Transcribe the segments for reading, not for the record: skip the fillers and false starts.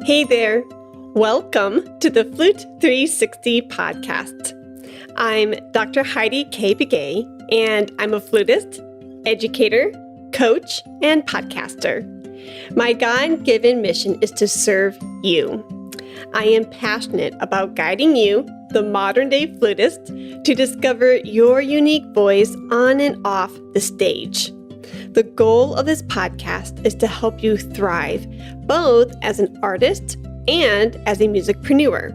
Hey there! Welcome to the Flute 360 podcast. I'm Dr. Heidi K. Begay, and I'm a flutist, educator, coach, and podcaster. My God-given mission is to serve you. I am passionate about guiding you, the modern-day flutist, to discover your unique voice on and off the stage. The goal of this podcast is to help you thrive, both as an artist and as a musicpreneur.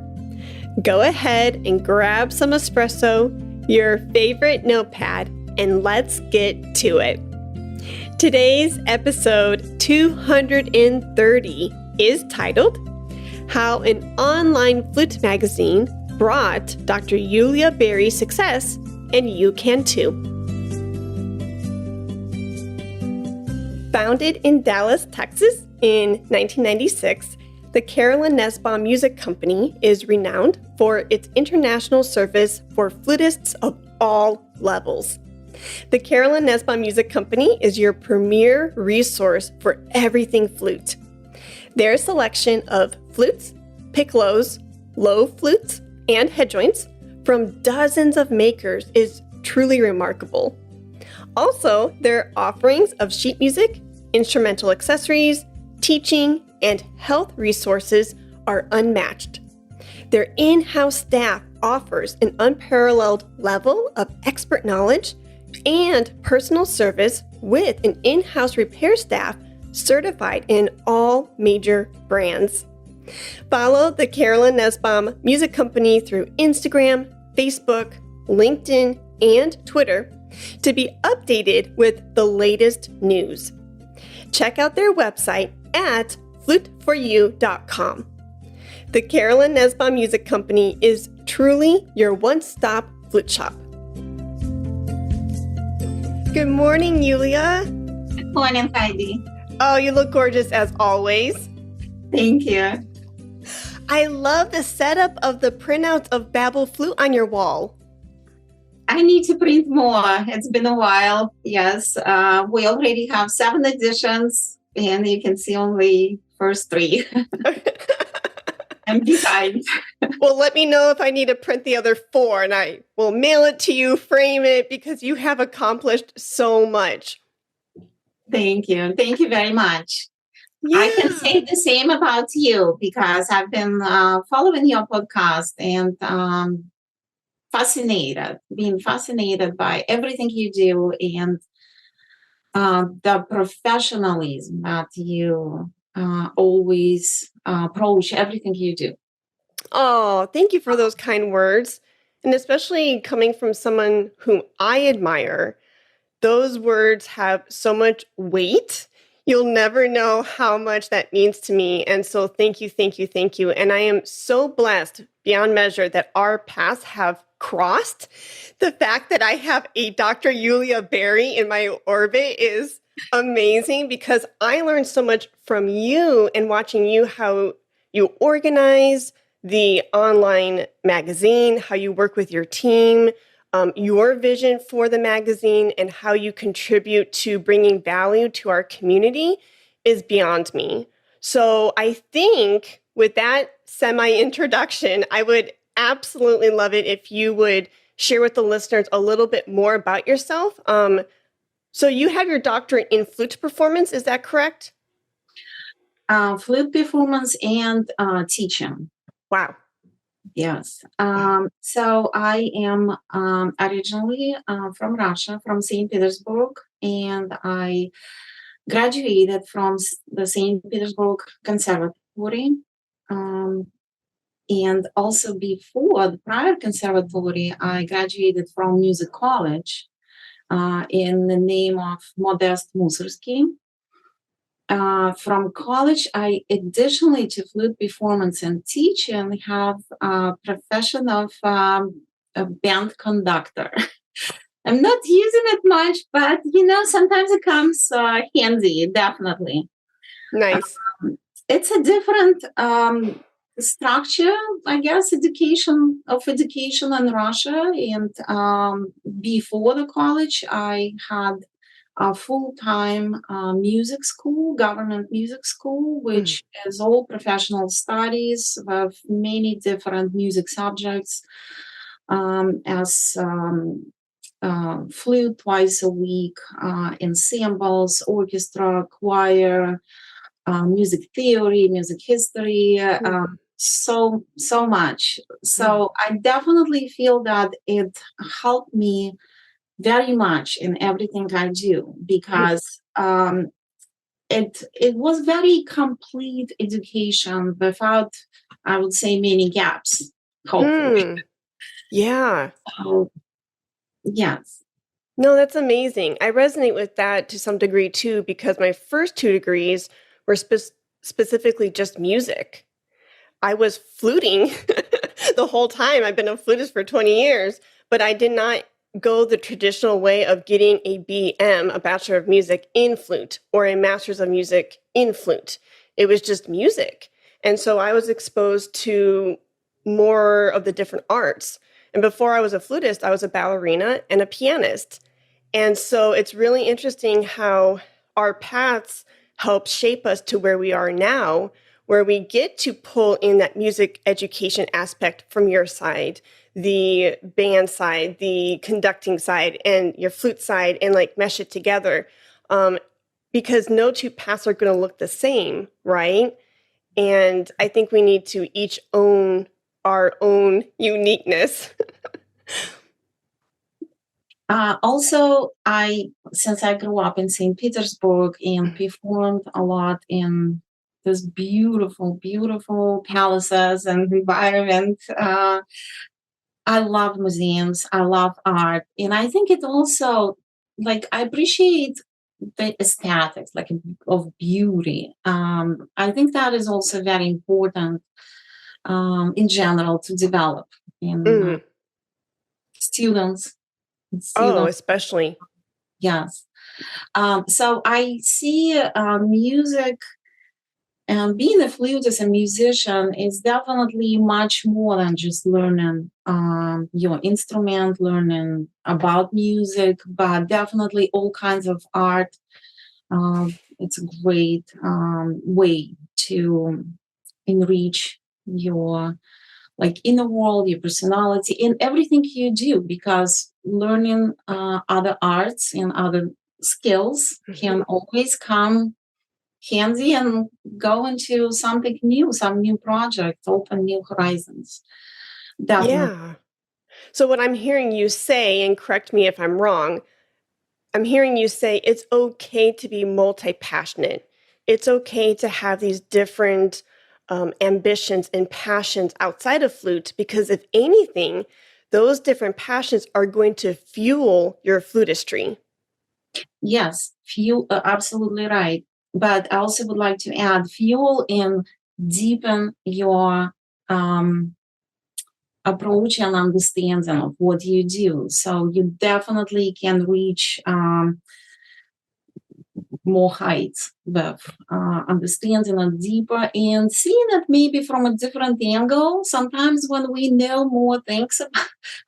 Go ahead and grab some espresso, your favorite notepad, and let's get to it. Today's episode 230 is titled, How an Online Flute Magazine Brought Dr. Yulia Berry Success, and You Can Too. Founded in Dallas, Texas in 1996, the Carolyn Nesbaum Music Company is renowned for its international service for flutists of all levels. The Carolyn Nesbaum Music Company is your premier resource for everything flute. Their selection of flutes, piccolos, low flutes, and head joints from dozens of makers is truly remarkable. Also, their offerings of sheet music, instrumental accessories, teaching, and health resources are unmatched. Their in-house staff offers an unparalleled level of expert knowledge and personal service with an in-house repair staff certified in all major brands. Follow the Carolyn Nesbaum Music Company through Instagram, Facebook, LinkedIn, and Twitter to be updated with the latest news. Check out their website at fluteforyou.com. The Carolyn Nesbaum Music Company is truly your one-stop flute shop. Good morning, Yulia. Good morning, Heidi. Oh, you look gorgeous as always. Thank you. I love the setup of the printouts of Babel Flute on your wall. I need to print more. It's been a while. Yes, we already have 7 editions, and you can see only first 3. I'm behind. Well, let me know if I need to print the other 4, and I will mail it to you, frame it, because you have accomplished so much. Thank you. Thank you very much. Yeah. I can say the same about you because I've been following your podcast and being fascinated by everything you do and the professionalism that you always approach everything you do. Oh, thank you for those kind words. And especially coming from someone whom I admire, those words have so much weight. You'll never know how much that means to me. And so thank you, thank you, thank you. And I am so blessed beyond measure that our paths have crossed. The fact that I have a Dr. Yulia Berry in my orbit is amazing because I learned so much from you and watching you, how you organize the online magazine, how you work with your team, your vision for the magazine, and how you contribute to bringing value to our community is beyond me. So I think with that semi-introduction, I would absolutely love it if you would share with the listeners a little bit more about yourself. So you have your doctorate in flute performance, is that correct? Flute performance and teaching. Wow. Yes. So I am originally from Russia, from St. Petersburg, and I graduated from the St. Petersburg Conservatory. And also before the prior conservatory, I graduated from music college in the name of Modest Mussorgsky. From college, I additionally to flute performance and teaching have a profession of a band conductor. I'm not using it much, but sometimes it comes handy, definitely. Nice. It's a different structure, I guess, education in Russia. And before the college, I had a full-time music school, government music school, Mm. which is all professional studies of many different music subjects, as flute twice a week, ensembles, orchestra, choir, music theory, music history, Mm. so much. Mm. So I definitely feel that it helped me very much in everything I do because it was very complete education without, I would say, many gaps. Hopefully, Mm. Yeah. so yes, No, that's amazing. I resonate with that to some degree too, because my first two degrees were specifically just music. I was fluting the whole time. I've been a flutist for 20 years, but I did not go the traditional way of getting a BM, a Bachelor of Music in flute, or a Master's of Music in flute. It was just music. And so I was exposed to more of the different arts. And before I was a flutist, I was a ballerina and a pianist. And so it's really interesting how our paths help shape us to where we are now, where we get to pull in that music education aspect from your side, the band side, the conducting side, and your flute side, and like mesh it together. Um, because no two paths are going to look the same, right? And I think we need to each own our own uniqueness. Also, I since I grew up in St. Petersburg and performed a lot in this beautiful, beautiful palaces and environment. I love museums. I love art, and I think it also like I appreciate the aesthetics, like of beauty. I think that is also very important in general to develop in Mm. students. Oh, Students, especially. yes. So I see music and being a flute as a musician is definitely much more than just learning your instrument, learning about music, but definitely all kinds of art. It's a great way to enrich your like inner world, your personality, in everything you do, because learning other arts and other skills Mhm. can always come handy and go into something new, some new project, open new horizons. Definitely. Yeah. So, what I'm hearing you say, and correct me if I'm wrong, I'm hearing you say it's okay to be multi passionate. It's okay to have these different ambitions and passions outside of flute, because if anything, those different passions are going to fuel your flutistry. Yes, fuel, absolutely right. But I also would like to add fuel and deepen your um, approach and understanding of what you do. So you definitely can reach more heights with understanding it deeper and seeing it maybe from a different angle. Sometimes when we know more things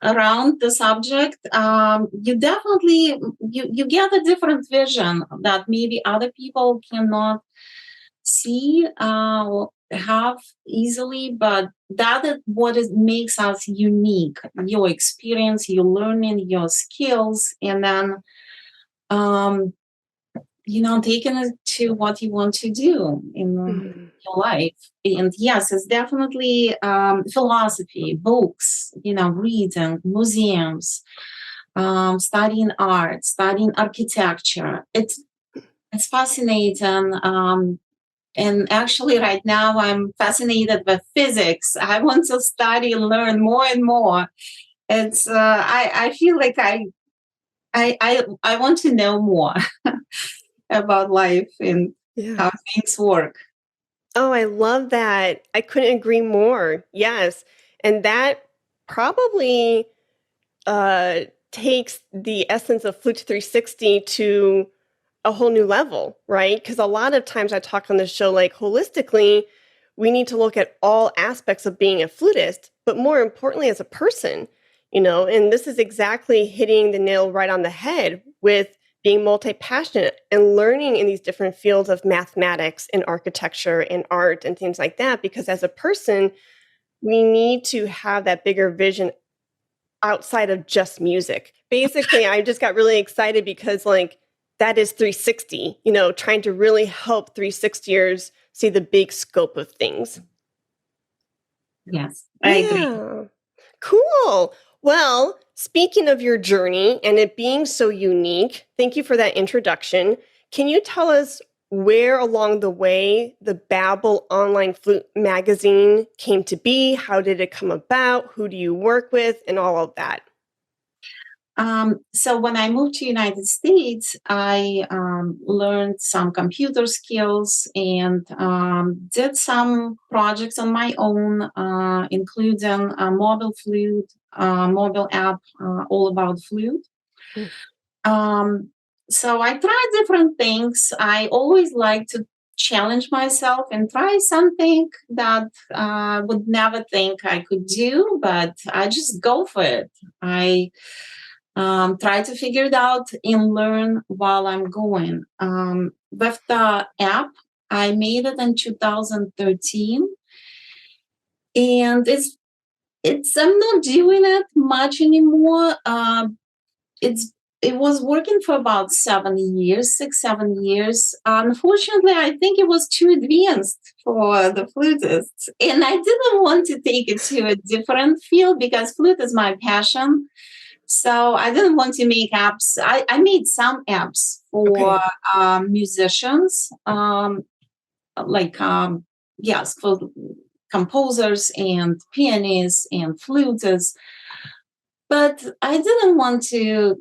around the subject, you definitely you get a different vision that maybe other people cannot see or have easily, but that is what is makes us unique. Your experience, your learning, your skills, and then um, taking it to what you want to do in Mhm. your life. And yes, it's definitely philosophy, books, reading, museums, studying art, studying architecture. It's fascinating. And actually, right now, I'm fascinated with physics. I want to study and learn more and more. It's I feel like I want to know more about life and Yeah. how things work. Oh, I love that. I couldn't agree more. Yes. And that probably uh, takes the essence of Flute 360 to a whole new level, right? Because a lot of times I talk on the show like holistically, we need to look at all aspects of being a flutist, but more importantly, as a person, and this is exactly hitting the nail right on the head with being multi-passionate and learning in these different fields of mathematics and architecture and art and things like that, because as a person, we need to have that bigger vision outside of just music. Basically, I just got really excited because like that is 360, trying to really help 360ers see the big scope of things. Yes, I agree. Yeah. Cool. Well, speaking of your journey and it being so unique, thank you for that introduction. Can you tell us where along the way the Babel Online Flute magazine came to be? How did it come about? Who do you work with? And all of that. So when I moved to United States, I learned some computer skills and did some projects on my own, including a mobile flute, mobile app all about flute. So I tried different things. I always like to challenge myself and try something that I would never think I could do, but I just go for it. I try to figure it out and learn while I'm going. With the app, I made it in 2013, and it's I'm not doing it much anymore. It was working for about 7 years. Unfortunately, I think it was too advanced for the flutists, and I didn't want to take it to a different field because flute is my passion. So I didn't want to make apps. I made some apps for musicians, yes, for composers and pianists and flutists. But I didn't want to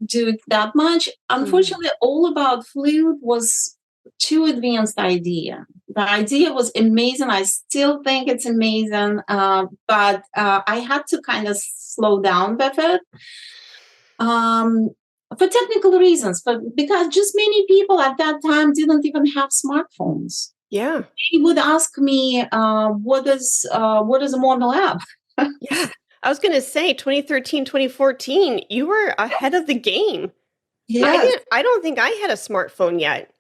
do it that much. Unfortunately, All About Flute was too advanced idea. The idea was amazing. I still think it's amazing, but I had to kind of slow down with it for technical reasons. But because just many people at that time didn't even have smartphones. Yeah, They would ask me, "What is a mobile app?" yeah. I was going to say 2013, 2014, you were ahead of the game. Yes. I don't think I had a smartphone yet.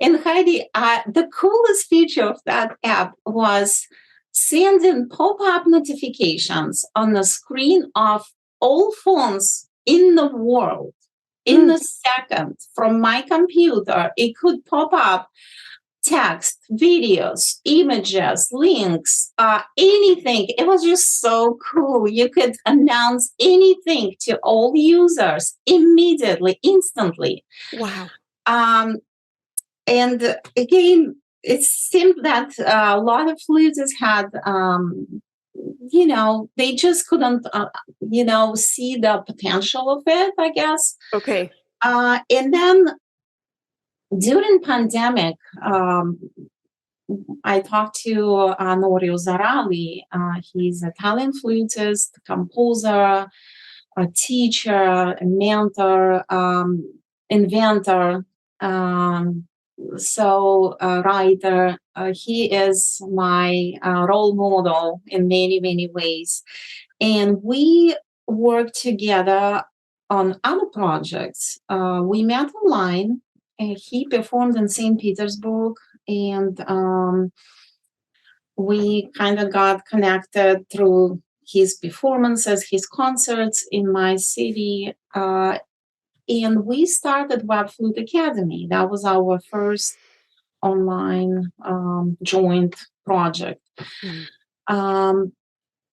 And Heidi, the coolest feature of that app was sending pop-up notifications on the screen of all phones in the world in a second from my computer. It could pop up text, videos, images, links, anything. It was just so cool. You could announce anything to all users immediately, instantly. Wow. And again, it seemed that a lot of flutists had, they just couldn't, see the potential of it, I guess. Okay. And then during pandemic, I talked to Norio Zarali. He's an Italian flutist, composer, a teacher, a mentor, inventor. Writer. He is my role model in many, many ways. And we worked together on other projects. We met online. And he performed in St. Petersburg, and we kind of got connected through his performances, his concerts in my city. And we started Web Flute Academy. That was our first online joint project.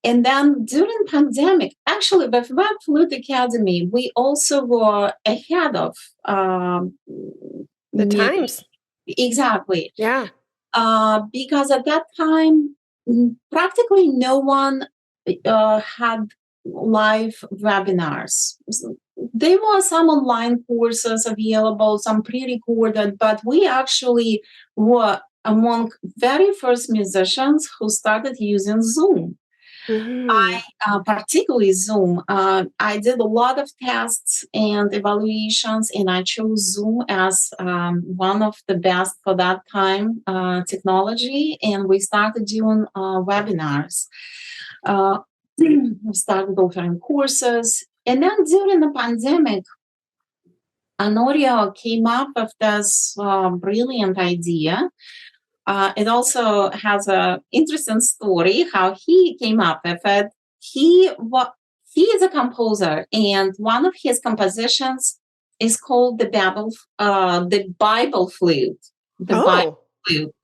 And then during pandemic, actually with Web Flute Academy, we also were ahead of the times. Exactly. Yeah. Because at that time, practically no one had live webinars. There were some online courses available, some pre-recorded, but we actually were among very first musicians who started using Zoom. Particularly Zoom. I did a lot of tests and evaluations, and I chose Zoom as one of the best for that time technology. And we started doing webinars. We started offering courses. And then during the pandemic, Honorio came up with this brilliant idea. It also has an interesting story how he came up with it. He is a composer, and one of his compositions is called the Bible Flute. The Bible Oh, Flute.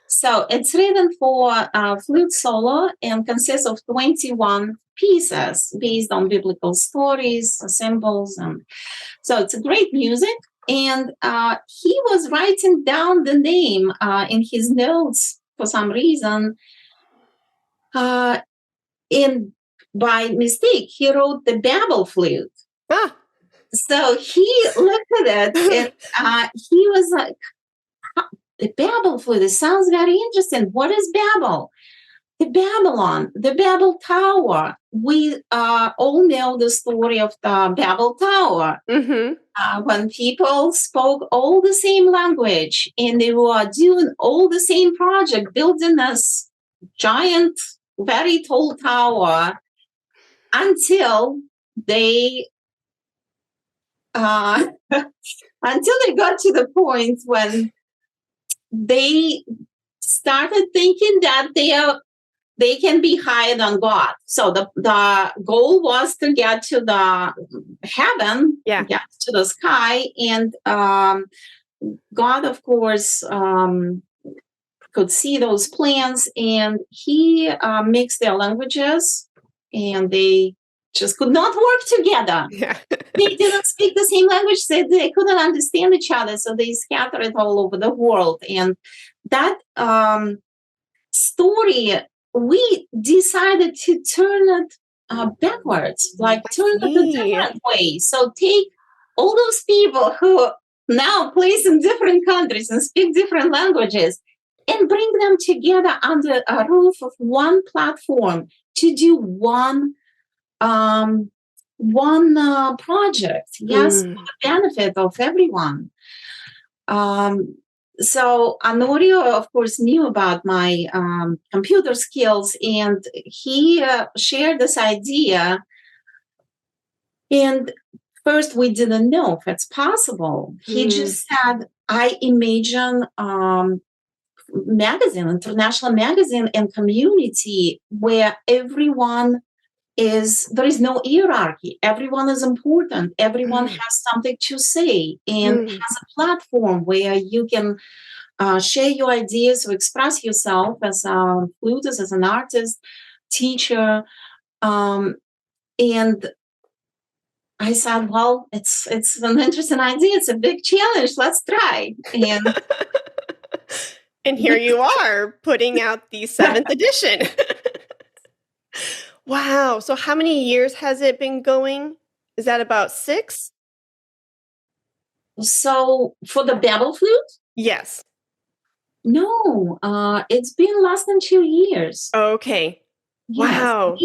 So it's written for flute solo and consists of 21 pieces based on biblical stories, symbols, and so it's a great music. And he was writing down the name in his notes for some reason. And by mistake, he wrote the Babel Flute. ah. So he looked at it and he was like, the Babel Flute, it sounds very interesting. What is Babel? The Babylon, the Babel Tower. We all know the story of the Babel Tower. Mm-hmm. When people spoke all the same language and they were doing all the same project, building this giant, very tall tower until they until they got to the point when they started thinking that they can be higher than God. So the goal was to get to the heaven, Yeah. get to the sky, and God, of course, could see those plans, and he mixed their languages, and they just could not work together. Yeah. They didn't speak the same language, so they couldn't understand each other, so they scattered it all over the world. And that story, we decided to turn it backwards, like turn it a different way. So take all those people who now place in different countries and speak different languages and bring them together under a roof of one platform to do one project, yes, for the benefit of everyone. So Honorio, of course, knew about my computer skills, and he shared this idea. And first, we didn't know if it's possible. He just said, I imagine international magazine and community where everyone there is no hierarchy. Everyone is important. Everyone has something to say and has a platform where you can share your ideas or express yourself as a flutist, as an artist, teacher. And I said, well, it's an interesting idea. It's a big challenge. Let's try. And and here you are putting out the 7th edition. Wow. So how many years has it been going? Is that about 6? So for the Babel Flute? Yes. No, it's been less than 2 years. Okay. Yes. Wow.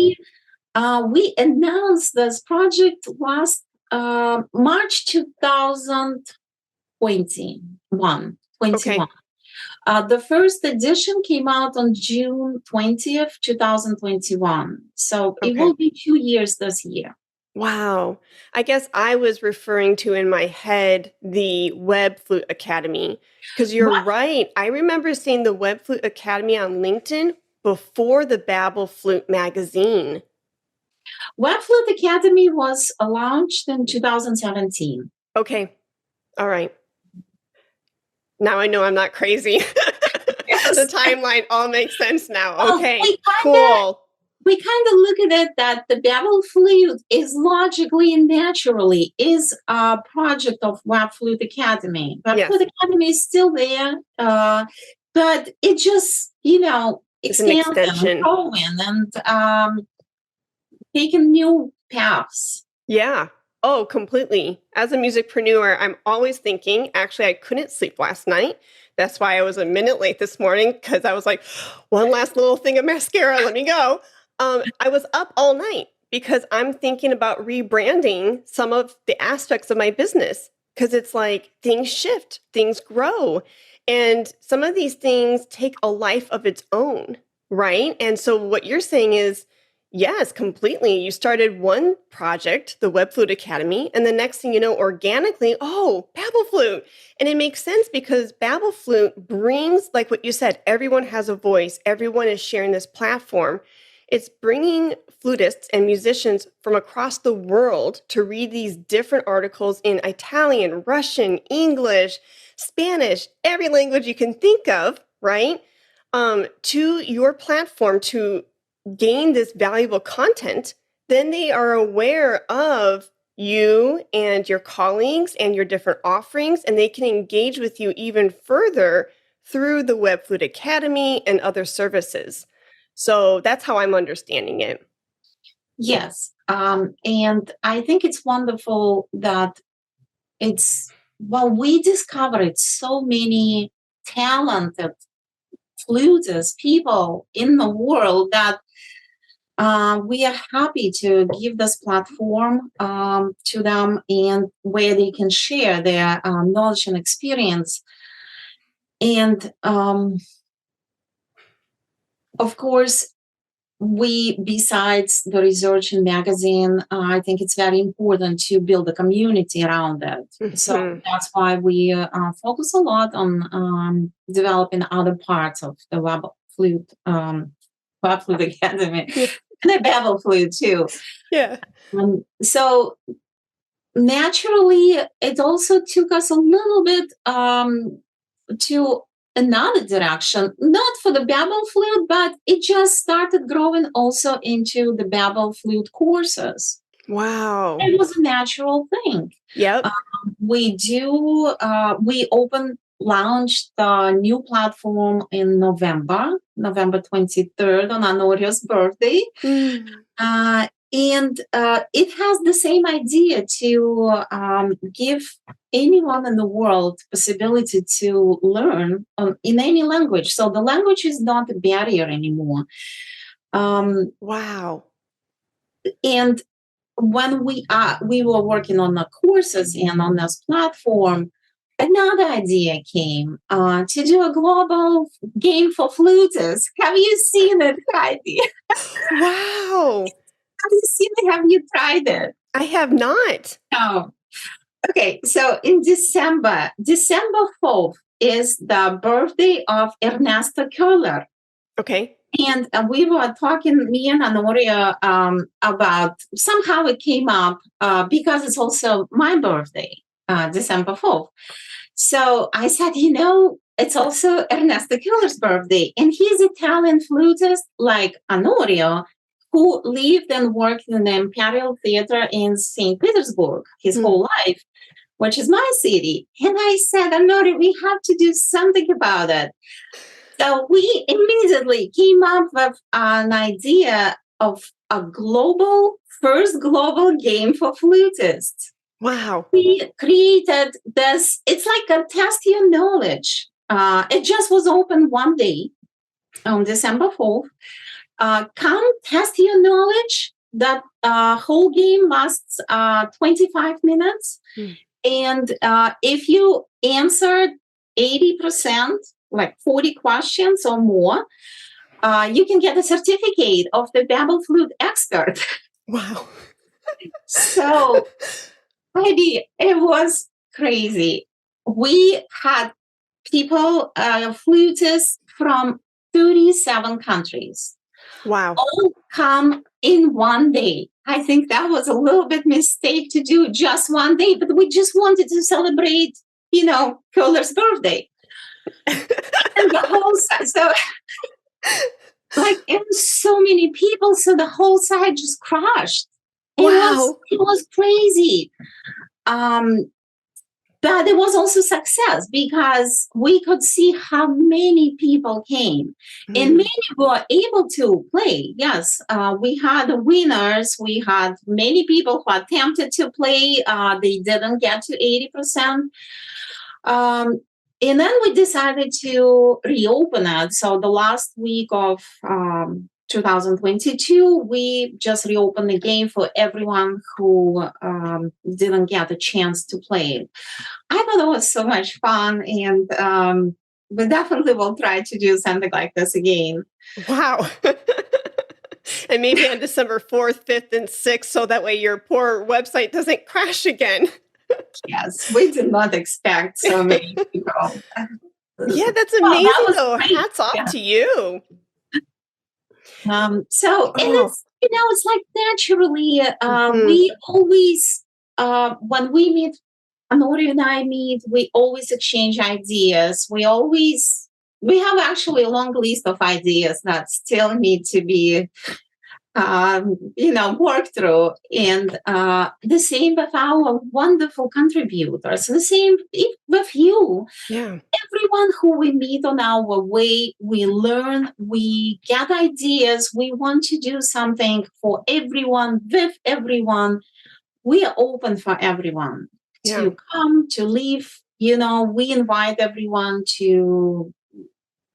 We announced this project last March 2021. Okay. The first edition came out on June 20th, 2021. So it will be 2 years this year. Wow. I guess I was referring to in my head the Web Flute Academy, because you're right. I remember seeing the Web Flute Academy on LinkedIn before the Babel Flute magazine. Web Flute Academy was launched in 2017. Okay. All right. Now I know I'm not crazy. Yes. The timeline all makes sense now. Okay, cool. We kind of look at it that the Babel Flute is logically and naturally is a project of Web Flute Academy. Web Flute Academy is still there, but it just, expanding and growing and taking new paths. Yeah. Oh, completely. As a musicpreneur, I'm always thinking, actually, I couldn't sleep last night. That's why I was a minute late this morning, because I was like, one last little thing of mascara, let me go. I was up all night because I'm thinking about rebranding some of the aspects of my business, because it's like things shift, things grow, and some of these things take a life of its own, right? And so what you're saying is Yes, completely. You started one project, the Web Flute Academy, and the next thing you know, organically, oh, Babel Flute. And it makes sense because Babel Flute brings, like what you said, everyone has a voice, everyone is sharing this platform. It's bringing flutists and musicians from across the world to read these different articles in Italian, Russian, English, Spanish, every language you can think of, right? To your platform to gain this valuable content, then they are aware of you and your colleagues and your different offerings, and they can engage with you even further through the Web Flute Academy and other services. So that's how I'm understanding it. Yes. And I think it's wonderful that we discovered so many talented flutists, people in the world that we are happy to give this platform to them and where they can share their knowledge and experience. And of course, besides the research and magazine, I think it's very important to build a community around it. Mm-hmm. So that's why we focus a lot on developing other parts of the Web Flute Academy, yeah. And the Babel Flute too. Yeah. So naturally, it also took us a little bit to another direction, not for the Babel Flute, but it just started growing also into the Babel Flute courses. Wow. It was a natural thing. Yep. Launched the new platform in November 23rd on Anoria's birthday. And it has the same idea to give anyone in the world possibility to learn in any language. So the language is not a barrier anymore. Wow. And when we were working on the courses and on this platform, another idea came to do a global game for flutists. Have you seen it, Heidi? Wow. Have you seen it? Have you tried it? I have not. Oh. Okay, so in December 4th is the birthday of Ernesto Köhler. Okay. And we were talking, me and Anoria, about, somehow it came up because it's also my birthday, December 4th. So I said, it's also Ernesto Köhler's birthday. And he's Italian flutist like Anorio, who lived and worked in the Imperial Theater in St. Petersburg his whole life, which is my city. And I said, Anorio, we have to do something about it. So we immediately came up with an idea of a first global game for flutists. Wow. We created this, it's like a test your knowledge. It just was open one day on December 4th. Come test your knowledge. That whole game lasts 25 minutes. And if you answered 80%, like 40 questions or more, you can get a certificate of the Babel Flute expert. Wow. So, Heidi, it was crazy. We had people, flutists from 37 countries. Wow. All come in one day. I think that was a little bit mistake to do just one day, but we just wanted to celebrate, Köhler's birthday. And the whole side, so it was so many people, so the whole side just crashed. Wow. It was crazy. But it was also success because we could see how many people came and many were able to play. Yes, we had winners. We had many people who attempted to play. They didn't get to 80%. And then we decided to reopen it. So the last week of 2022, we just reopened the game for everyone who didn't get a chance to play it. I thought it was so much fun, and we definitely will try to do something like this again. Wow. And maybe on December 4th, 5th, and 6th, so that way your poor website doesn't crash again. Yes, we did not expect so many people. Yeah, that's Well, that amazing was though. great. Hats off Yeah. to you. So, and Oh, it's, it's like naturally, mhm. we always, when we meet, Anori and I meet, we always exchange ideas. We have actually a long list of ideas that still need to be work through. And the same with our wonderful contributors, the same with you. Yeah. Everyone who we meet on our way, we learn, we get ideas, we want to do something for everyone, with everyone. We are open for everyone Yeah. to come, to live. We invite everyone to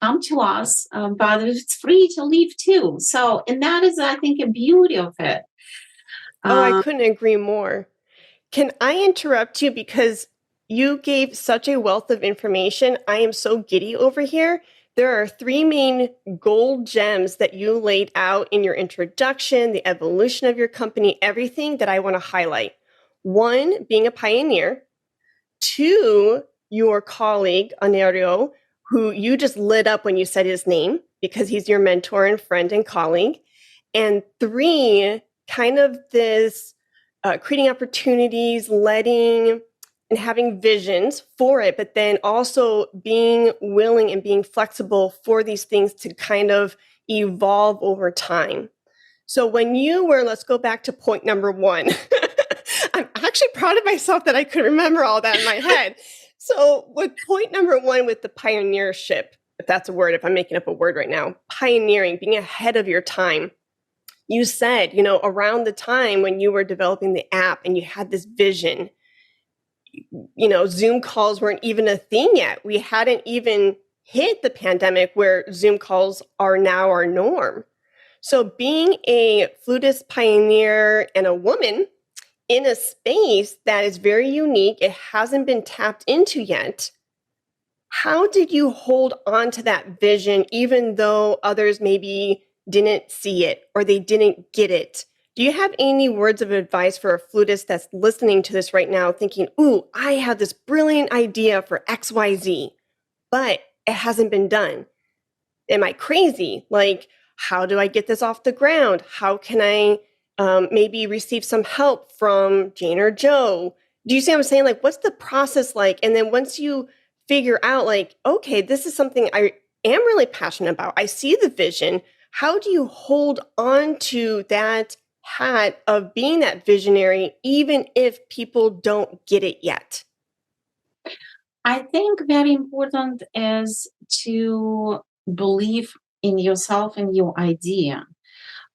come to us, but it's free to leave too. So, and that is, I think, a beauty of it. Oh, I Um, couldn't agree more. Can I interrupt you because you gave such a wealth of information? I am so giddy over here. There are three main gold gems that you laid out in your introduction, the evolution of your company, everything that I want to highlight. One, being a pioneer. Two, your colleague, Anerio, who you just lit up when you said his name because he's your mentor and friend and colleague. And three, kind of this creating opportunities, letting and having visions for it, but then also being willing and being flexible for these things to kind of evolve over time. So when you were, let's go back to point number one. I'm actually proud of myself that I could remember all that in my head. So with point number one, with the pioneership, if that's a word, if I'm making up a word right now, pioneering, being ahead of your time. You said, around the time when you were developing the app and you had this vision, Zoom calls weren't even a thing yet. We hadn't even hit the pandemic where Zoom calls are now our norm. So being a flutist pioneer and a woman in a space that is very unique, it hasn't been tapped into yet. How did you hold on to that vision even though others maybe didn't see it or they didn't get it? Do you have any words of advice for a flutist that's listening to this right now thinking, ooh, I have this brilliant idea for XYZ, but it hasn't been done? Am I crazy? Like, how do I get this off the ground? How can I maybe receive some help from Jane or Joe? Do you see what I'm saying? Like, what's the process like? And then once you figure out, like, okay, this is something I am really passionate about, I see the vision. How do you hold on to that hat of being that visionary, even if people don't get it yet? I think very important is to believe in yourself and your idea.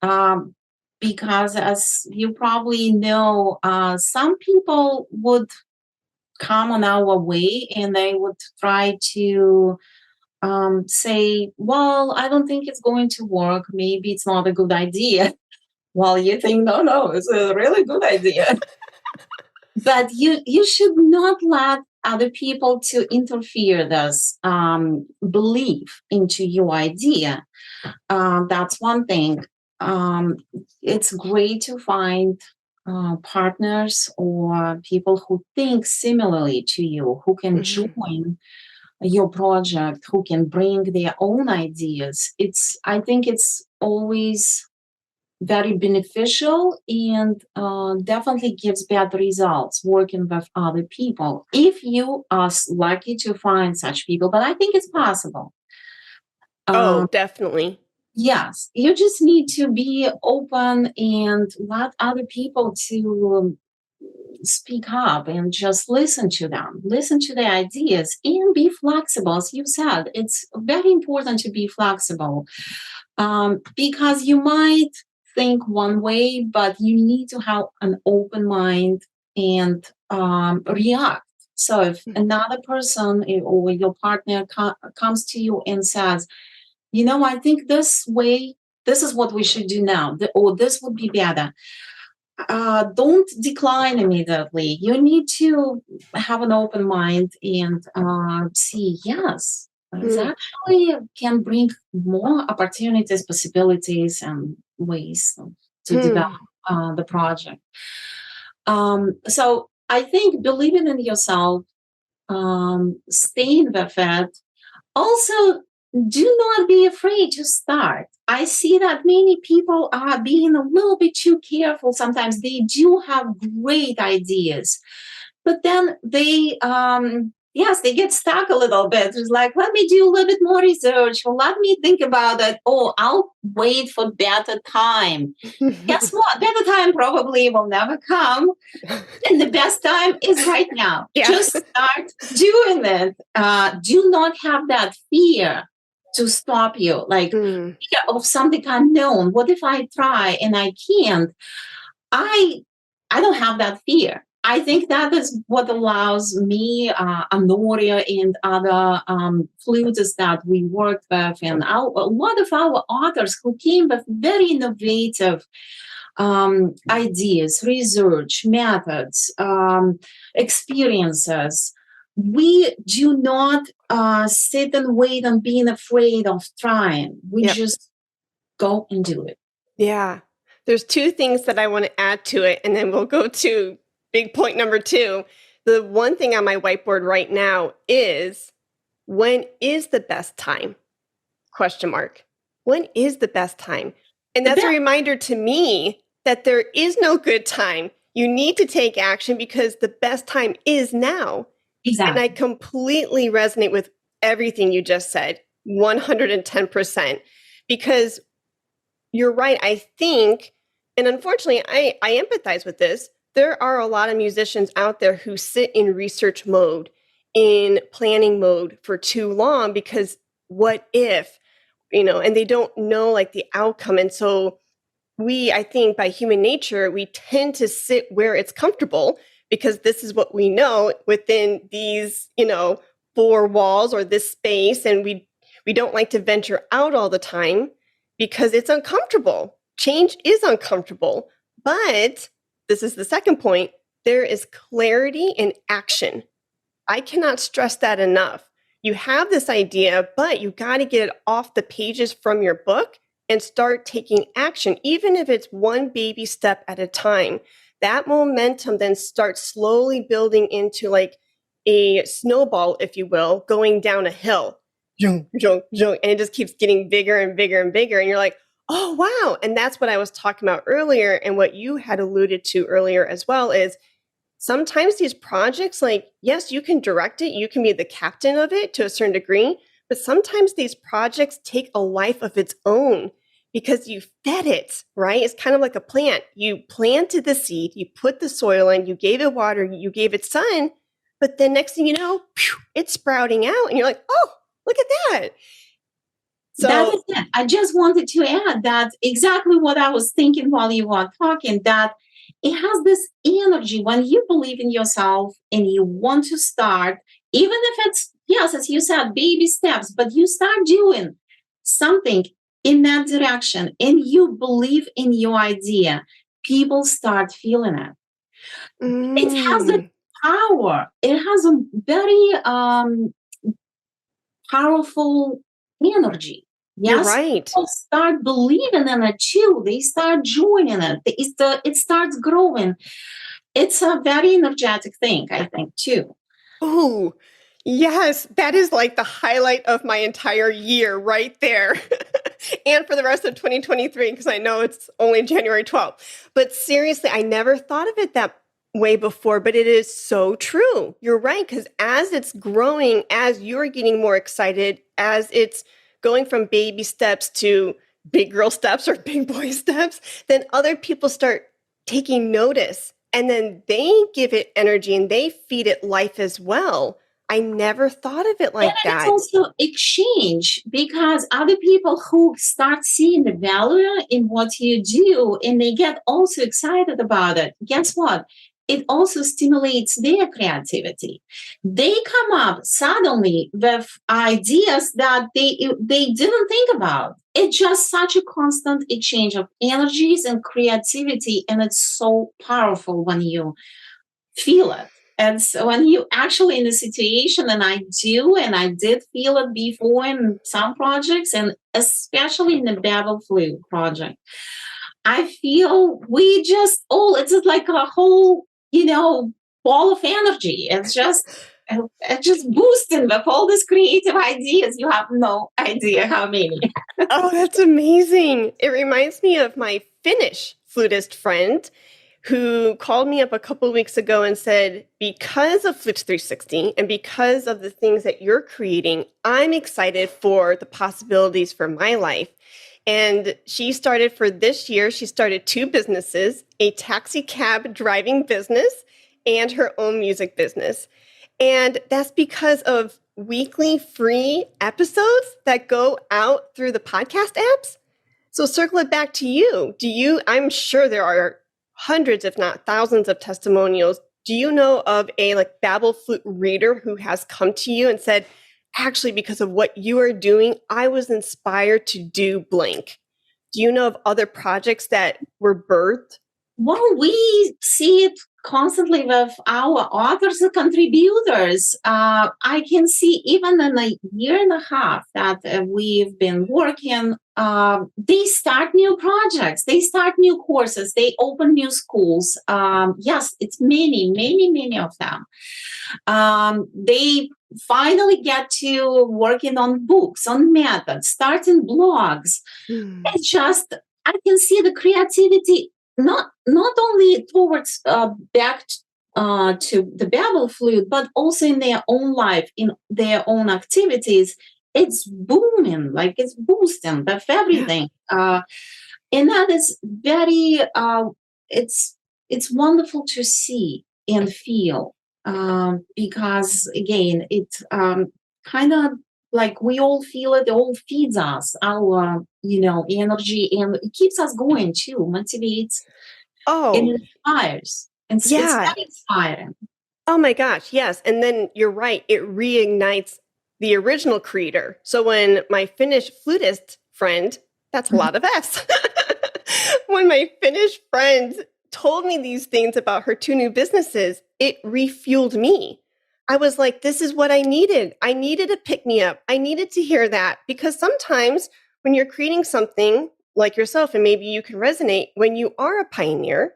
Um, because as you probably know, some people would come on our way and they would try to say, well, I don't think it's going to work. Maybe it's not a good idea. Well, you think, no, it's a really good idea. But you should not let other people to interfere this belief into your idea. That's one thing. It's great to find partners or people who think similarly to you, who can Mhm. join your project, who can bring their own ideas. I think it's always very beneficial and definitely gives better results working with other people if you are lucky to find such people. But I think it's possible. Oh, Um, definitely. yes, you just need to be open and let other people to speak up and just listen to them, listen to their ideas, and be flexible. As you said, it's very important to be flexible because you might think one way, but you need to have an open mind and react. So if another person or your partner comes to you and says, I think this way, this is what we should do now, or this would be better. Don't decline immediately. You need to have an open mind and see, yes, it Mm. actually can bring more opportunities, possibilities, and ways to develop the project. So I think believing in yourself, staying with it. Also, do not be afraid to start. I see that many people are being a little bit too careful. Sometimes they do have great ideas, but then yes, they get stuck a little bit. It's like, let me do a little bit more research, or let me think about it. Oh, I'll wait for better time. Guess what? Better time probably will never come. And the best time is right now. Yeah. Just start doing it. Do not have that fear to stop you, like fear of something unknown. What if I try and I can't? I don't have that fear. I think that is what allows me, Anoria, and other flutists that we worked with, and a lot of our authors who came with very innovative ideas, research, methods, experiences. We do not sit and wait and being afraid of trying. We just go and do it. Yeah. There's two things that I want to add to it, and then we'll go to big point number 2. The one thing on my whiteboard right now is, when is the best time? Question mark. When is the best time? And that's a reminder to me that there is no good time. You need to take action because the best time is now. Exactly. And I completely resonate with everything you just said, 110%. Because you're right. I think, and unfortunately, I empathize with this. There are a lot of musicians out there who sit in research mode, in planning mode for too long because what if, and they don't know like the outcome. And so I think by human nature, we tend to sit where it's comfortable because this is what we know within these, 4 walls or this space. And we don't like to venture out all the time because it's uncomfortable. Change is uncomfortable. But this is the second point. There is clarity in action. I cannot stress that enough. You have this idea, but you got to get it off the pages from your book and start taking action, even if it's one baby step at a time. That momentum then starts slowly building into like a snowball, if you will, going down a hill. And it just keeps getting bigger and bigger and bigger. And you're like, oh, wow. And that's what I was talking about earlier. And what you had alluded to earlier as well is sometimes these projects, like, yes, you can direct it. You can be the captain of it to a certain degree. But sometimes these projects take a life of its own because you fed it, right? It's kind of like a plant. You planted the seed, you put the soil in, you gave it water, you gave it sun. But then next thing you know, it's sprouting out. And you're like, oh, look at that. So that is it. I just wanted to add that exactly what I was thinking while you were talking, that it has this energy when you believe in yourself and you want to start, even if it's, yes, as you said, baby steps, but you start doing something in that direction and you believe in your idea, people start feeling it. It has a power. It has a very powerful energy. Yes, you're right. People start believing in it too. They start joining it. It starts growing. It's a very energetic thing, I think, too. Oh, yes. That is like the highlight of my entire year right there. And for the rest of 2023, because I know it's only January 12th. But seriously, I never thought of it that way before, but it is so true. You're right, because as it's growing, as you're getting more excited, as it's going from baby steps to big girl steps or big boy steps, then other people start taking notice and then they give it energy and they feed it life as well. I never thought of it like that. And it's also exchange, because other people who start seeing the value in what you do and they get also excited about it, guess what? It also stimulates their creativity. They come up suddenly with ideas that they didn't think about. It's just such a constant exchange of energies and creativity, and it's so powerful when you feel it. And so when you actually in a situation, and I did feel it before in some projects, and especially in the Babel Flute project, I feel we just, it's just like a whole, ball of energy. It's just boosting with all these creative ideas. You have no idea how many. Oh, that's amazing. It reminds me of my Finnish flutist friend who called me up a couple of weeks ago and said, because of Flute 360 and because of the things that you're creating, I'm excited for the possibilities for my life. And she started for this year, she started 2 businesses, a taxi cab driving business and her own music business. And that's because of weekly free episodes that go out through the podcast apps. So circle it back to you. I'm sure there are hundreds, if not thousands of testimonials. Do you know of a Babel Flute reader who has come to you and said, actually, because of what you are doing, I was inspired to do blank? Do you know of other projects that were birthed? Well, we see it constantly with our authors and contributors. I can see even in a year and a half that we've been working, they start new projects, they start new courses, they open new schools. Yes, it's many, many, many of them. They finally get to working on books, on methods, starting blogs. It's just, I can see the creativity not only towards back to the Babel Flute, but also in their own life, in their own activities. It's booming, like it's boosting with everything. And that is very, it's wonderful to see and feel, because again, it's kind of like we all feel it all feeds us our energy, and it keeps us going too, motivates and inspires, and it's Yeah. very inspiring. Oh my gosh, yes. And then you're right, it reignites the original creator. So when my Finnish flutist friend, that's a lot of S, when my Finnish friend told me these things about her 2 new businesses, it refueled me. I was like, this is what I needed. I needed a pick me up. I needed to hear that, because sometimes when you're creating something like yourself, and maybe you can resonate, when you are a pioneer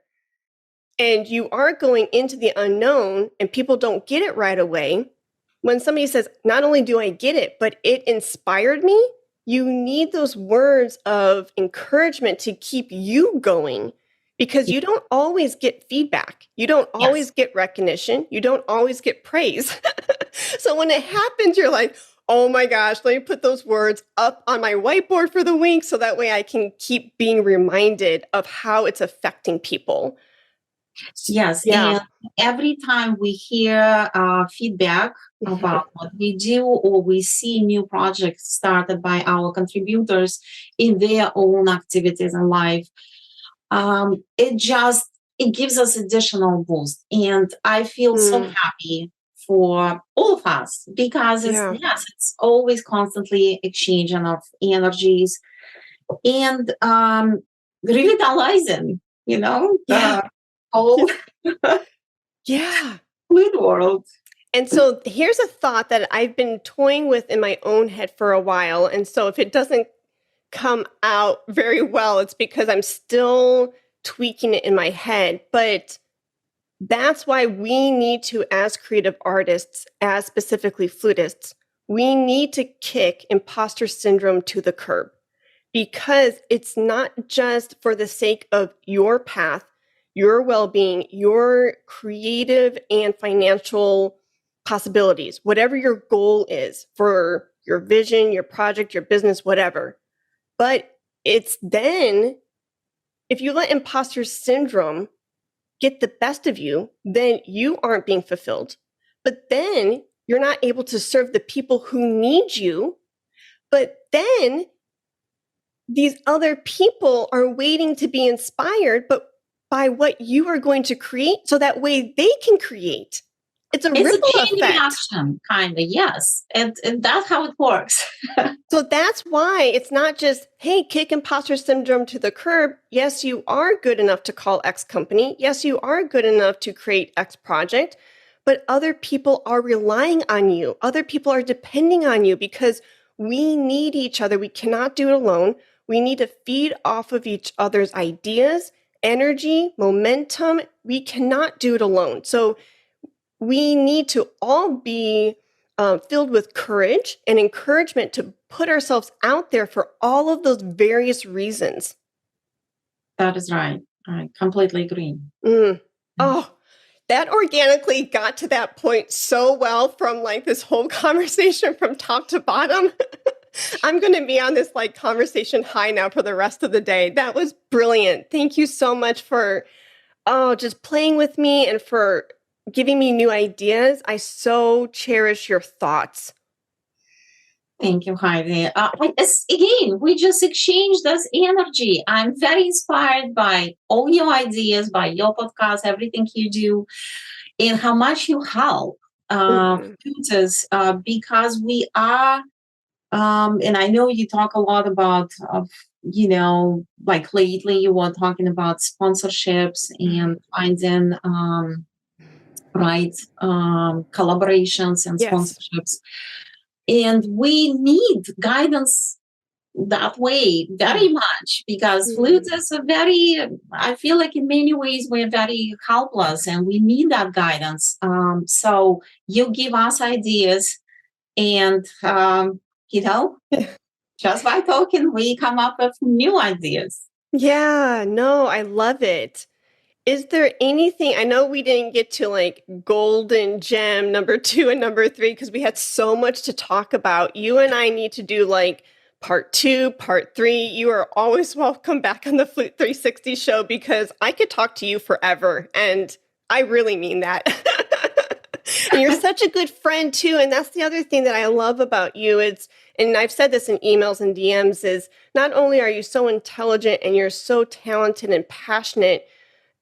and you are going into the unknown and people don't get it right away, when somebody says, not only do I get it, but it inspired me, you need those words of encouragement to keep you going, because you don't always get feedback. You don't always get recognition. You don't always get praise. So when it happens, you're like, oh my gosh, let me put those words up on my whiteboard for the week so that way I can keep being reminded of how it's affecting people. Yes, and every time we hear feedback about what we do, or we see new projects started by our contributors in their own activities in life, it gives us additional boost, and I feel so happy for all of us, because it's always constantly exchanging of energies and revitalizing, whole flute world. And so here's a thought that I've been toying with in my own head for a while. And so if it doesn't come out very well, it's because I'm still tweaking it in my head. But that's why we need to, as creative artists, as specifically flutists, we need to kick imposter syndrome to the curb, because it's not just for the sake of your path, your well-being, your creative and financial possibilities, whatever your goal is for your vision, your project, your business, whatever. But it's then, if you let imposter syndrome get the best of you, then you aren't being fulfilled. But then you're not able to serve the people who need you. But then these other people are waiting to be inspired, but by what you are going to create, so that way they can create. It's a ripple chain effect. Reaction, kind of, yes. And that's how it works. So that's why it's not just, hey, kick imposter syndrome to the curb. Yes, you are good enough to call X company. Yes, you are good enough to create X project. but other people are relying on you. Other people are depending on you because we need each other. We cannot do it alone. We need to feed off of each other's ideas, energy, momentum. We cannot do it alone. So we need to all be filled with courage and encouragement to put ourselves out there for all of those various reasons. That is right. I completely agree. Oh, that organically got to that point so well from like this whole conversation from top to bottom. I'm going to be on this like conversation high now for the rest of the day. That was brilliant. Thank you so much for just playing with me and for giving me new ideas. I so cherish your thoughts. Thank you, Heidi. Again, we just exchanged this energy. I'm very inspired by all your ideas, by your podcast, everything you do, and how much you help tutors because we are, and I know you talk a lot about, like lately you were talking about sponsorships and finding right collaborations and Yes. sponsorships. And we need guidance that way very much because flute is a very, I feel like in many ways we're very helpless and we need that guidance. So you give us ideas and, just by talking, we come up with new ideas. Yeah, no, I love it. Is there anything, I know we didn't get to like golden gem number 2 and number 3 because we had so much to talk about. You and I need to do like part 2, part 3. You are always welcome back on the Flute 360 show because I could talk to you forever. And I really mean that. And you're such a good friend too. And that's the other thing that I love about you. And I've said this in emails and DMs, is not only are you so intelligent and you're so talented and passionate,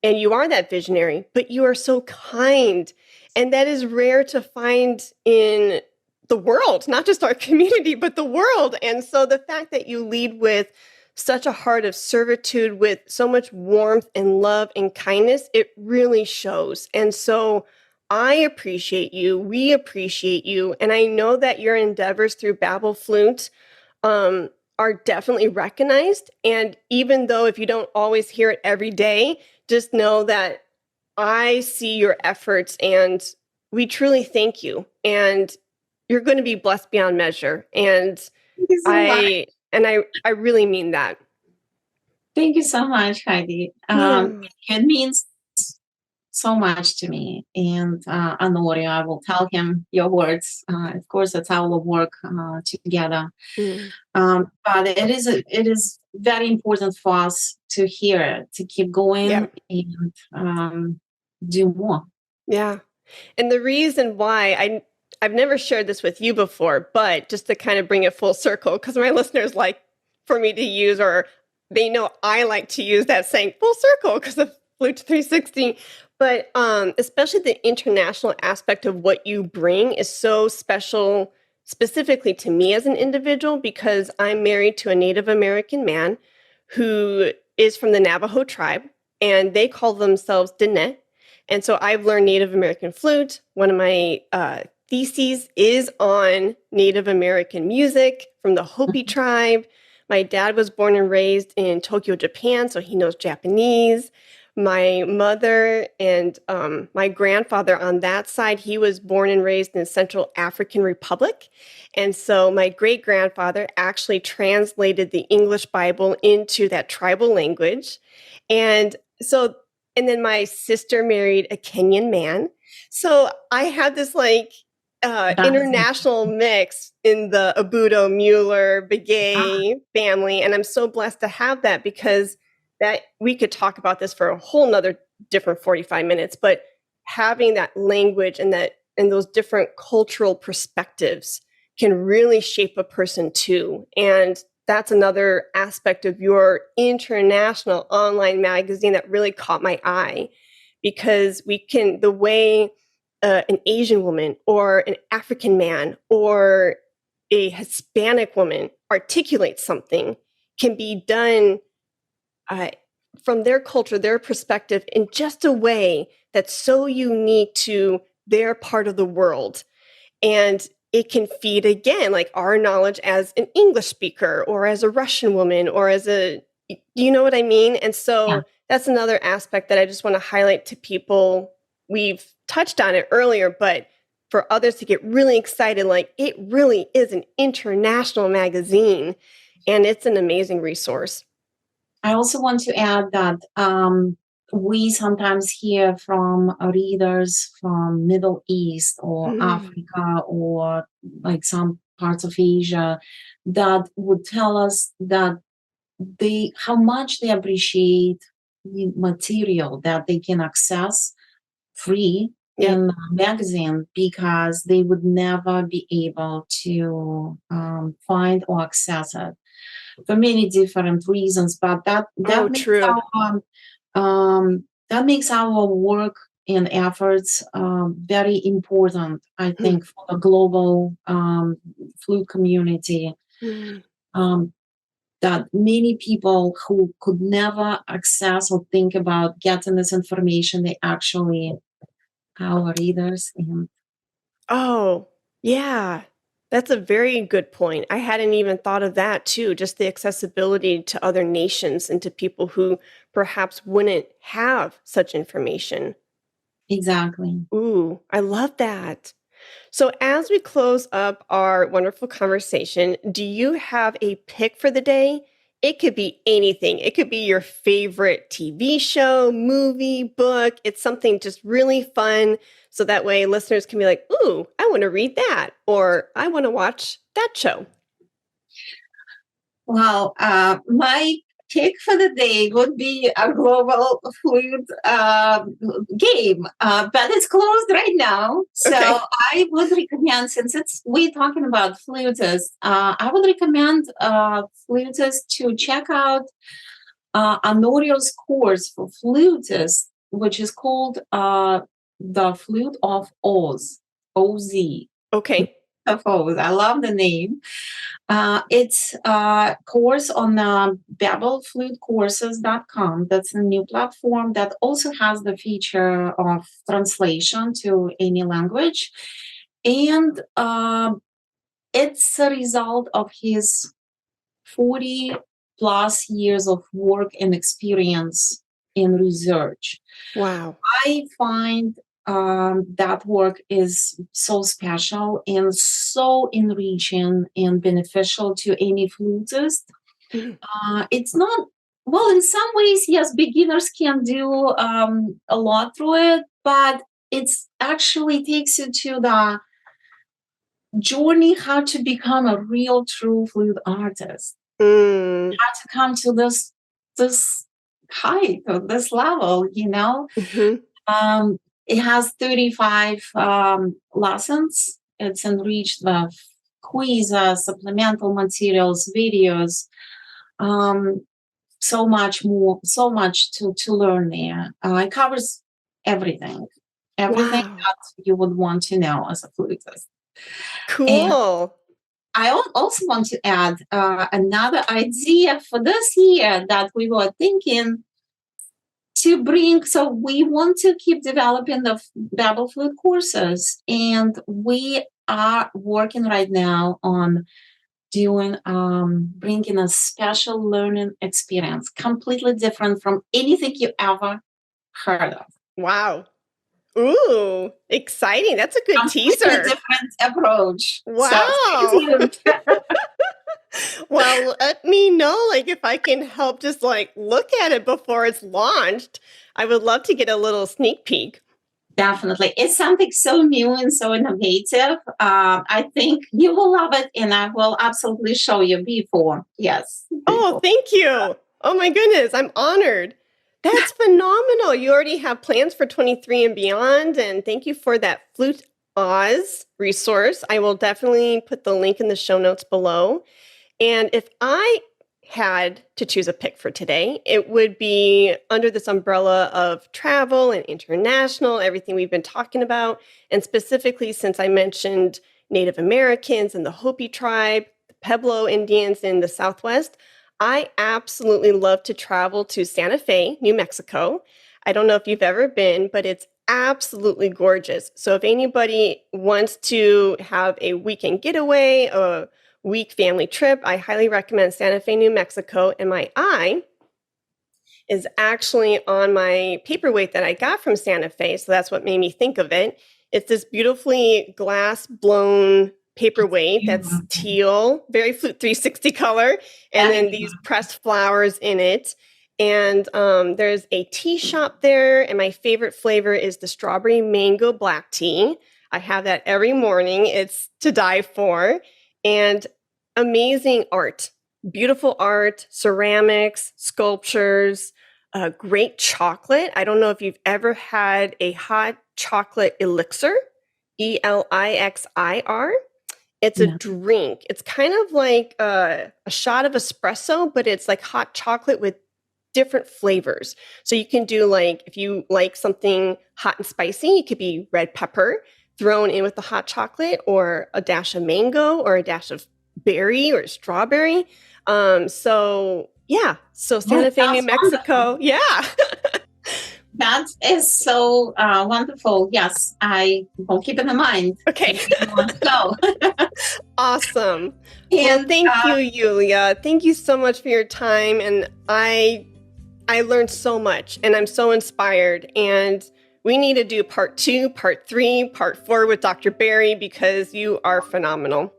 and you are that visionary, but you are so kind. And that is rare to find in the world, not just our community, but the world. And so the fact that you lead with such a heart of servitude, with so much warmth and love and kindness, it really shows. And so I appreciate you. We appreciate you. And I know that your endeavors through Babel Flute are definitely recognized. And even though if you don't always hear it every day, just know that I see your efforts and we truly thank you. And you're going to be blessed beyond measure. And Thank you so much. I really mean that. Thank you so much, Heidi. It means so much to me. And Anorio, I will tell him your words. Of course, that's how we'll work together. But it is very important for us to hear it, to keep going and do more. Yeah. And the reason why I've never shared this with you before, but just to kind of bring it full circle, because my listeners like for me to use, or they know I like to use that saying full circle because of Flute 360. But especially the international aspect of what you bring is so special, specifically to me as an individual, because I'm married to a Native American man who is from the Navajo tribe, and they call themselves Diné. And so I've learned Native American flute. One of my theses is on Native American music from the Hopi tribe. My dad was born and raised in Tokyo, Japan, so he knows Japanese. My mother and my grandfather on that side, he was born and raised in Central African Republic. And so my great-grandfather actually translated the English Bible into that tribal language. And then my sister married a Kenyan man. So I had this like international mix in the Abudo, Mueller, Begay family. And I'm so blessed to have that, because that we could talk about this for a whole nother different 45 minutes, but having that language and those different cultural perspectives can really shape a person too. And that's another aspect of your international online magazine that really caught my eye, because the way an Asian woman or an African man or a Hispanic woman articulates something can be done from their culture, their perspective, in just a way that's so unique to their part of the world. And it can feed again, like our knowledge as an English speaker or as a Russian woman or as a, you know what I mean? And Yeah. so that's another aspect that I just want to highlight to people. We've touched on it earlier, but for others to get really excited, like it really is an international magazine and it's an amazing resource. I also want to add that we sometimes hear from readers from Middle East or Mm. Africa or like some parts of Asia that would tell us that how much they appreciate the material that they can access free Yep. in a magazine because they would never be able to find or access it for many different reasons. But Oh, true. that makes our work and efforts very important, I think, for the global flute community. Mm. Um, that many people who could never access or think about getting this information, they actually our readers. And Oh, yeah. That's a very good point. I hadn't even thought of that too, just the accessibility to other nations and to people who perhaps wouldn't have such information. exactly. Ooh, I love that. So, as we close up our wonderful conversation, do you have a pick for the day? It could be anything. It could be your favorite TV show, movie, book. It's something just really fun. So that way listeners can be like, ooh, I want to read that, or I want to watch that show. Well, my pick for the day would be a global flute game, but it's closed right now. So Okay. I would recommend, since we're talking about flutists, I would recommend flutists to check out Honorius course for flutists, which is called the Flute of Oz, OZ. Okay. Of Oz. I love the name. It's a course on babelflutecourses.com. That's a new platform that also has the feature of translation to any language. And it's a result of his 40 plus years of work and experience in research. Wow. I find that work is so special and so enriching and beneficial to any flutist. Mhm. It's not, well, in some ways, yes, beginners can do a lot through it, but it's actually takes you to the journey how to become a real true flute artist, Mm. how to come to this height or this level, you know. Mhm. Um, it has 35 lessons. It's enriched with quizzes, supplemental materials, videos, um, so much more, so much to learn there. It covers everything, everything Wow. that you would want to know as a flutist. And Cool. I also want to add another idea for this year that we were thinking to bring. So we want to keep developing the Babel Flute courses, and we are working right now on doing bringing a special learning experience, completely different from anything you ever heard of. Wow. Ooh, exciting. That's a good Completely teaser. different approach. So stay Wow. tuned. Well, let me know, like, if I can help just like look at it before it's launched. I would love to get a little sneak peek. Definitely. It's something so new and so innovative. I think you will love it, and I will absolutely show you before. Yes, Oh, before. thank you. Oh my goodness, I'm honored. That's phenomenal. You already have plans for 23 and beyond, and thank you for that Flute Oz resource. I will definitely put the link in the show notes below. And if I had to choose a pick for today, it would be under this umbrella of travel and international, everything we've been talking about. And specifically, since I mentioned Native Americans and the Hopi tribe, the Pueblo Indians in the Southwest, I absolutely love to travel to Santa Fe, New Mexico. I don't know if you've ever been, but it's absolutely gorgeous. So if anybody wants to have a weekend getaway, a week family trip, I highly recommend Santa Fe, New Mexico. And my eye is actually on my paperweight that I got from Santa Fe. So that's what made me think of it. It's this beautifully glass blown paperweight that's teal, very Flute 360 color, and then these pressed flowers in it. And there's a tea shop there, and my favorite flavor is the strawberry mango black tea. I have that every morning. It's to die for. And amazing art, beautiful art, ceramics, sculptures, great chocolate. I don't know if you've ever had a hot chocolate elixir, Elixir. It's a drink. It's kind of like a shot of espresso, but it's like hot chocolate with different flavors. So you can do like, if you like something hot and spicy, it could be red pepper thrown in with the hot chocolate, or a dash of mango, or a dash of berry or strawberry. So Santa Fe, New Mexico. Wonderful. Yeah. That is so wonderful. Yes, I will keep it in mind. Okay. Let's go. Awesome. And thank you, Yulia. Thank you so much for your time. And I learned so much, and I'm so inspired. And we need to do part 2, part 3, part 4 with Dr. Berry, because you are phenomenal.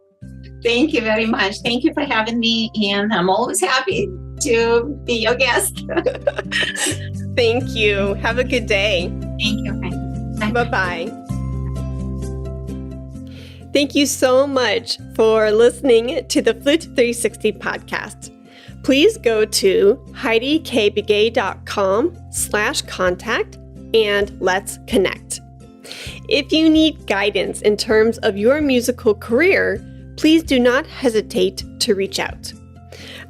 Thank you very much. Thank you for having me. And I'm always happy to be your guest. Thank you. Have a good day. Thank you. Bye-bye. Thank you so much for listening to the Flute 360 podcast. Please go to HeidiKBegay.com/contact and let's connect. If you need guidance in terms of your musical career, please do not hesitate to reach out.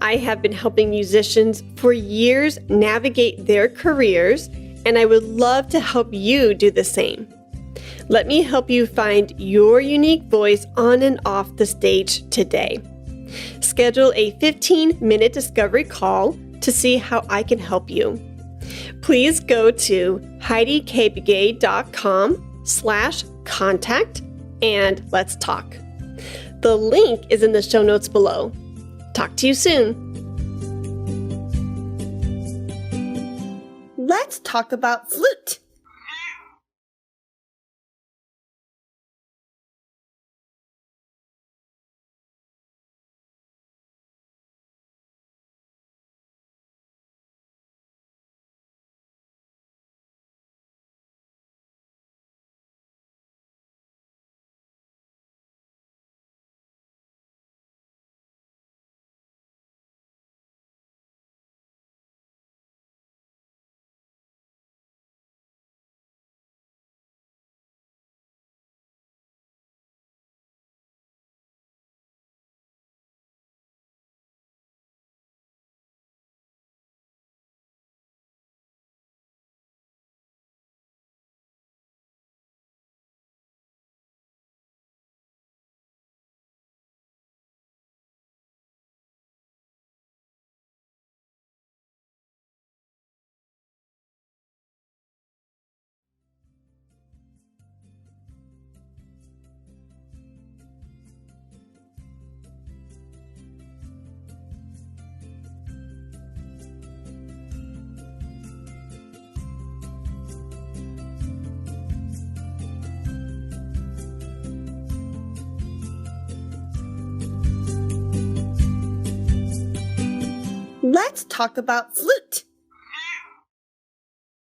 I have been helping musicians for years navigate their careers, and I would love to help you do the same. Let me help you find your unique voice on and off the stage today. Schedule a 15-minute discovery call to see how I can help you. Please go to HeidiKBegay.com/contact and let's talk. The link is in the show notes below. Talk to you soon. Let's talk about flute. Let's talk about flute.